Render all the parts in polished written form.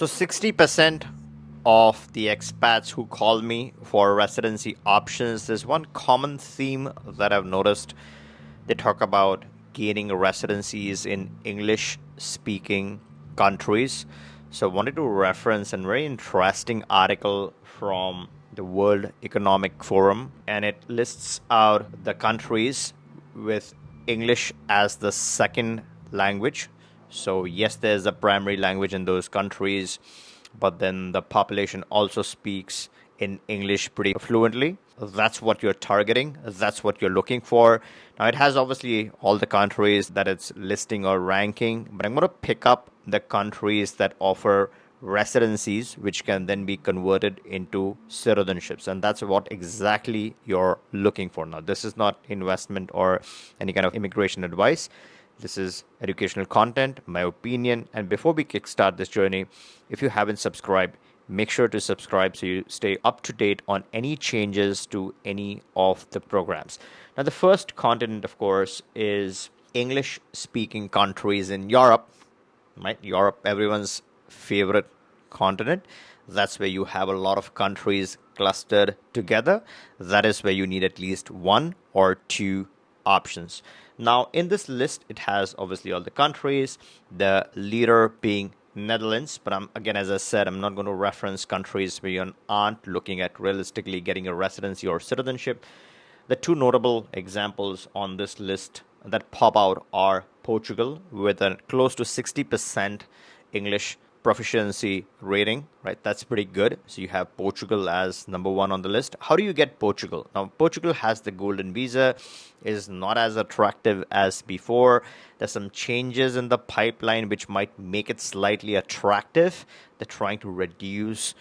So 60% of the expats who call me for residency options, there's one common theme that I've noticed. They talk about gaining residencies in English speaking countries. So I wanted to reference a very interesting article from the World Economic Forum, and it lists out the countries with English as the second language. So yes, there's a primary language in those countries, but then the population also speaks in English pretty fluently. That's what you're targeting. That's what you're looking for. Now, it has obviously all the countries that it's listing or ranking, but I'm going to pick up the countries that offer residencies, which can then be converted into citizenships. And that's what exactly you're looking for. Now, this is not investment or any kind of immigration advice. This is educational content, my opinion. And before we kickstart this journey, if you haven't subscribed, make sure to subscribe so you stay up to date on any changes to any of the programs. Now, the first continent, of course, is English speaking countries in Europe, right? Europe, everyone's favorite continent. That's where you have a lot of countries clustered together. That is where you need at least one or two options. Now, in this list, it has obviously all the countries, the leader being Netherlands. But again, as I said, I'm not going to reference countries where you aren't looking at realistically getting a residency or citizenship. The two notable examples on this list that pop out are Portugal, with a close to 60% English proficiency rating, right? That's pretty good. So you have Portugal as number one on the list. How do you get Portugal? Now, Portugal has the golden visa, is not as attractive as before. There's some changes in the pipeline which might make it slightly attractive. They're trying to reduce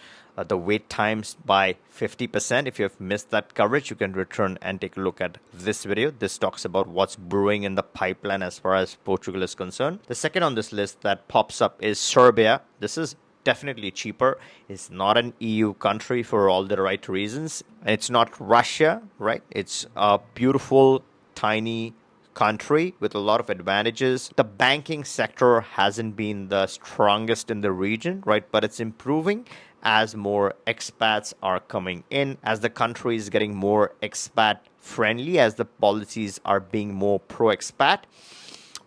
the wait times by 50%. If you have missed that coverage, you can return and take a look at this video. This talks about what's brewing in the pipeline as far as Portugal is concerned. The second on this list that pops up is Serbia. This is definitely cheaper. It's not an EU country for all the right reasons. It's not Russia, right? It's a beautiful, tiny country with a lot of advantages. The banking sector hasn't been the strongest in the region, right? But it's improving as more expats are coming in, as the country is getting more expat friendly, as the policies are being more pro-expat.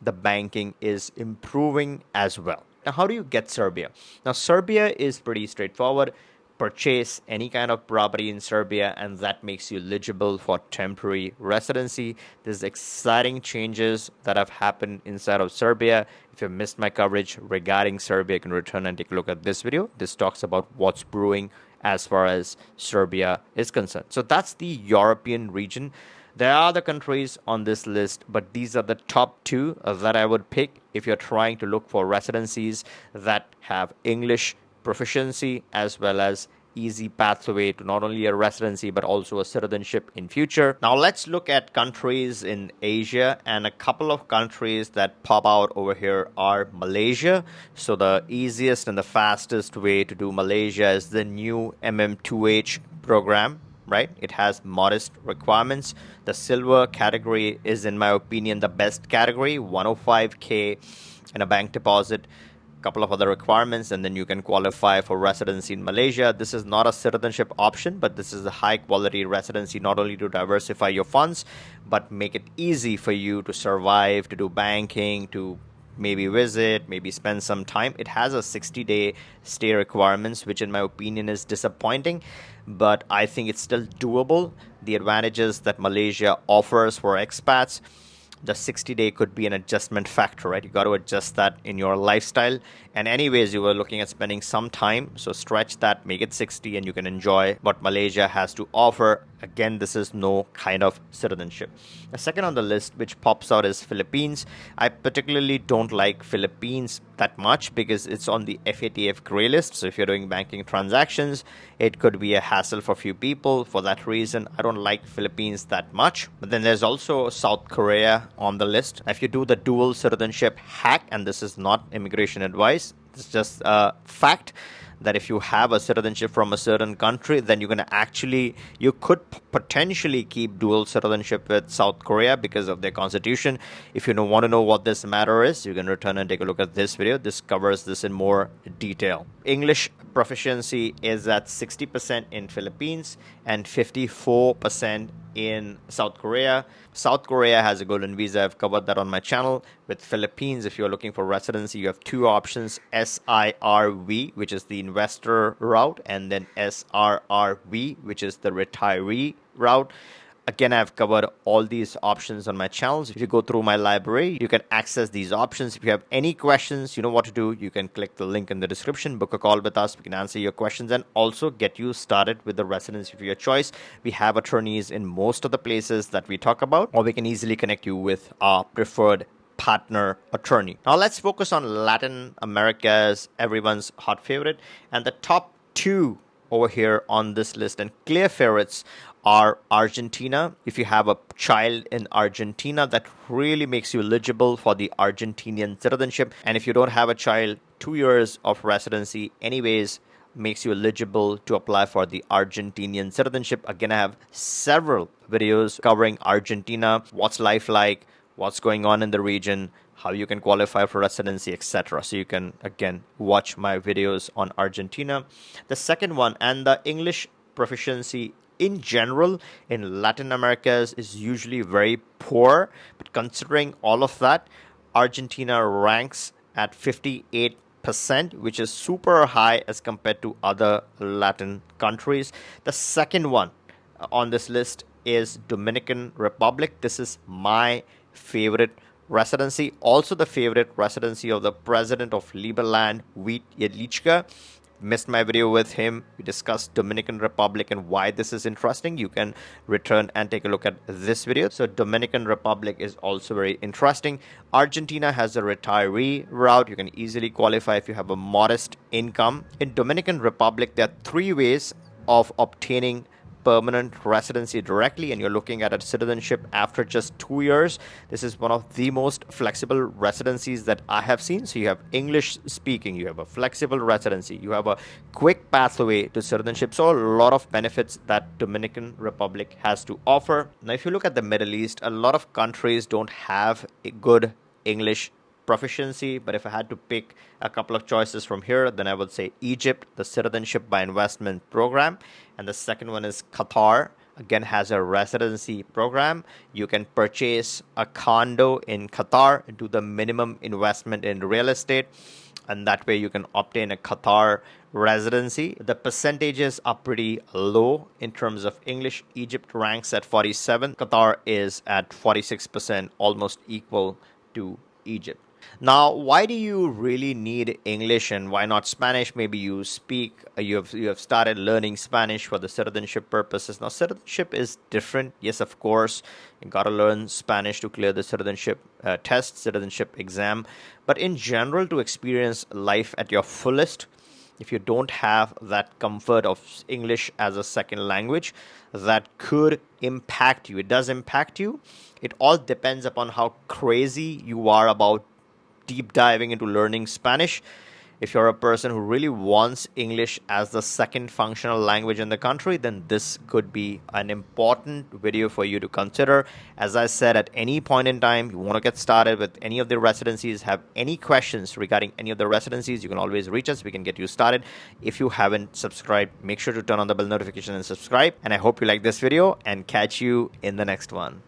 The banking is improving as well. Now, how do you get Serbia? Now, Serbia is pretty straightforward. Purchase any kind of property in Serbia, and that makes you eligible for temporary residency. There's exciting changes that have happened inside of Serbia. If you missed my coverage regarding Serbia, you can return and take a look at this video. This talks about what's brewing as far as Serbia is concerned. So that's the European region. There are other countries on this list, but these are the top two that I would pick if you're trying to look for residencies that have English proficiency as well as easy pathway to not only a residency but also a citizenship in future. Now let's look at countries in Asia, and a couple of countries that pop out over here are Malaysia. So the easiest and the fastest way to do Malaysia is the new MM2H program, right? It has modest requirements. The silver category is, in my opinion, the best category, 105K and a bank deposit, couple of other requirements, and then you can qualify for residency in Malaysia. This is not a citizenship option, but this is a high quality residency, not only to diversify your funds, but make it easy for you to survive, to do banking, to maybe visit, maybe spend some time. It has a 60-day stay requirements, which in my opinion is disappointing, but I think it's still doable. The advantages that Malaysia offers for expats, the 60-day could be an adjustment factor, right? You got to adjust that in your lifestyle. And anyways, you were looking at spending some time, so stretch that, make it 60, and you can enjoy what Malaysia has to offer. Again, this is no kind of citizenship. The second on the list, which pops out, is Philippines. I particularly don't like Philippines that much because it's on the FATF gray list. So if you're doing banking transactions, it could be a hassle for a few people. For that reason, I don't like Philippines that much. But then there's also South Korea on the list. If you do the dual citizenship hack, and this is not immigration advice, it's just a fact, that if you have a citizenship from a certain country, then you could potentially keep dual citizenship with South Korea because of their constitution. If you don't want to know what this matter is, you can return and take a look at this video. This covers this in more detail. English proficiency is at 60% in Philippines and 54% in South Korea. South Korea has a golden visa. I've covered that on my channel. With Philippines, if you're looking for residency, you have two options: SIRV, which is the investor route, and then SRRV, which is the retiree route. Again, I've covered all these options on my channels. If you go through my library, you can access these options. If you have any questions, you know what to do. You can click the link in the description, book a call with us. We can answer your questions and also get you started with the residency of your choice. We have attorneys in most of the places that we talk about, or we can easily connect you with our preferred partner attorney. Now let's focus on Latin America's everyone's hot favorite, and the top two over here on this list and clear favorites are Argentina. If you have a child in Argentina, that really makes you eligible for the Argentinian citizenship. And if you don't have a child, 2 years of residency anyways makes you eligible to apply for the Argentinian citizenship. Again, I have several videos covering Argentina, what's life like, what's going on in the region, how you can qualify for residency, etc. So you can, again, watch my videos on Argentina. The second one, and the English proficiency in general in Latin America is usually very poor. But considering all of that, Argentina ranks at 58%, which is super high as compared to other Latin countries. The second one on this list is Dominican Republic. This is my favorite residency, also the favorite residency of the president of Liberland, Wheat Yedlichka. Missed my video with him. We discussed Dominican Republic and why this is interesting. You can return and take a look at this video. So Dominican Republic is also very interesting. Argentina has a retiree route. You can easily qualify if you have a modest income. In Dominican Republic, there are three ways of obtaining permanent residency directly, and you're looking at a citizenship after just 2 years. This is one of the most flexible residencies that I have seen. So you have English speaking, you have a flexible residency, you have a quick pathway to citizenship. So a lot of benefits that Dominican Republic has to offer. Now, if you look at the Middle East, a lot of countries don't have a good English proficiency, but if I had to pick a couple of choices from here, then I would say Egypt, the Citizenship by Investment program, and the second one is Qatar. Again, has a residency program. You can purchase a condo in Qatar and do the minimum investment in real estate, and that way you can obtain a Qatar residency. The percentages are pretty low in terms of English. Egypt ranks at 47, Qatar is at 46%, almost equal to Egypt. Now, why do you really need English and why not Spanish? Maybe you have started learning Spanish for the citizenship purposes. Now, citizenship is different. Yes, of course, you got to learn Spanish to clear the citizenship test, citizenship exam. But in general, to experience life at your fullest, if you don't have that comfort of English as a second language, that could impact you. It does impact you. It all depends upon how crazy you are about deep diving into learning Spanish. If you're a person who really wants English as the second functional language in the country, then this could be an important video for you to consider. As I said, at any point in time, you want to get started with any of the residencies, have any questions regarding any of the residencies, you can always reach us. We can get you started. If you haven't subscribed, make sure to turn on the bell notification and subscribe. And I hope you like this video and catch you in the next one.